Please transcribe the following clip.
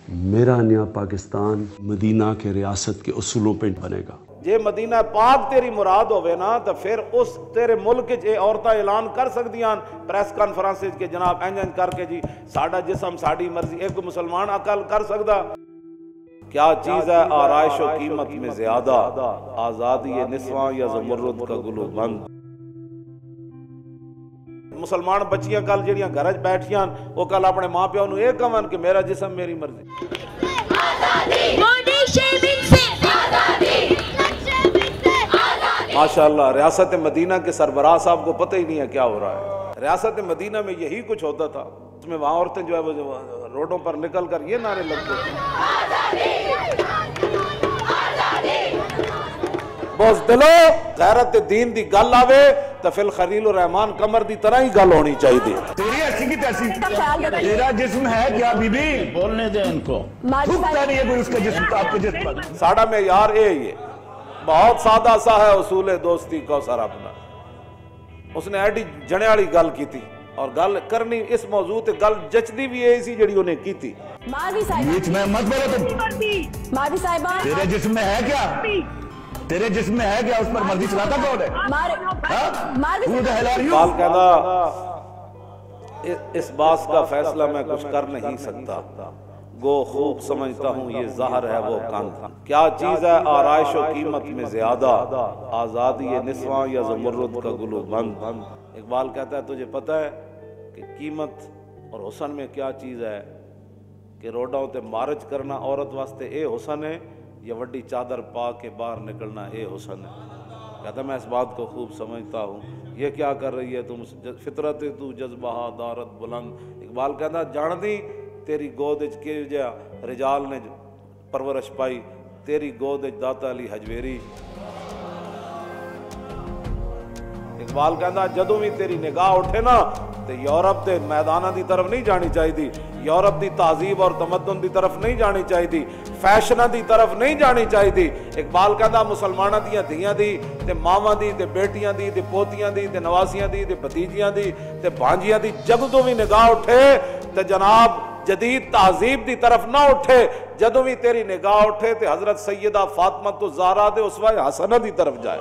میرا نیا پاکستان مدینہ کے ریاست کے اصولوں پہ بنے گا۔ جے مدینہ پاک تیری مراد ہوئے نا تو پھر اس تیرے ملک اے عورتیں اعلان کر سکدیاں پریس کانفرنس کے جناب انج کر کے جی ساڈا جسم ساڈی مرضی، ایک مسلمان عقل کر سکدا؟ کیا چیز ہے آرائش و قیمت میں زیادہ، آزادی نسواں یا زمرد کا گلو بند؟ مسلمان بچیاں کل جڑیاں گھر وچ بیٹھیاں وہ کل اپنے ماں پیو نوں اے کہن کہ میرا جسم میری مرضی۔ ماشاءاللہ ریاست مدینہ کے سربراہ صاحب کو پتہ ہی نہیں ہے کیا ہو رہا ہے۔ ریاست مدینہ میں یہی کچھ ہوتا تھا، اس میں وہاں عورتیں جو ہے وہ روڈوں پر نکل کر یہ نعرے لگتے تھے، بس دلو غیرت دین دی گل آوے تو پھر خلیل الرحمان قمر دی طرح ہی گل ہونی چاہیے۔ تیری ایسی کی تیسی تیرا جسم ہے کیا بی بی؟ بولنے دے ان کو، تھوکتا نہیں ہے کوئی اس کا جسم آپ کے جسم پر۔ ساڑھا میں یار اے یہ بہت سادہ سا ہے اصول دوستی کو سر اپنا، اس نے ایڈی جنے والی گل کی تھی اور گل کرنی اس موضوع تے گل جچدی بھی ہے اسی جڑی انہیں کی تھی۔ بیچ میں مت بولو تم، تیرے جسم میں ہے کیا؟ تیرے جسم میں ہے کیا؟ اس پر مرضی چلاتا کون ہے؟ اقبال کہتا اس باس کا فیصلہ میں کچھ کر نہیں سکتا، گو خوب سمجھتا ہوں یہ ظاہر ہے وہ کاند۔ کیا چیز ہے آرائش و قیمت میں زیادہ، آزادی نسواں یا زمرد کا گلو بند؟ اقبال کہتا ہے تجھے پتہ ہے کہ قیمت اور حسن میں کیا چیز ہے کہ روڈوں تے مارچ کرنا عورت واسطے اے حسن ہے یا وڈی چادر پا کے باہر نکلنا اے حسن ہے؟ کہتا میں اس بات کو خوب سمجھتا ہوں، یہ کیا کر رہی ہے تم فطرت تو جذبہ دارت بلند۔ اقبال کہتا جان دی تیری گود کے جا رجال نے پرورش پائی، تیری گود داتا علی حجویری۔ اقبال کہتا جدوں بھی تیری نگاہ اٹھے نا تو یورپ دے میدانہ دی طرف نہیں جانی چاہیے، یورپ دی تہذیب اور تمدن دی طرف نہیں جانی چاہیے، فیشنہ دی طرف نہیں جانی چاہیے۔ اقبال کہتا مسلمانہ دیاں دھیاں دی تے ماواں دی تے بیٹیاں دی تے پوتیاں دی تے نواسیاں دی تے بھتیجیاں دی تے بھانجیاں دی جدوں بھی نگاہ اٹھے تے جناب جدید تہذیب دی طرف نہ اٹھے، جدوں بھی تیری نگاہ اٹھے تے حضرت سیدہ فاطمہ الزہرا دے اسوہ حسنہ دی طرف جائے۔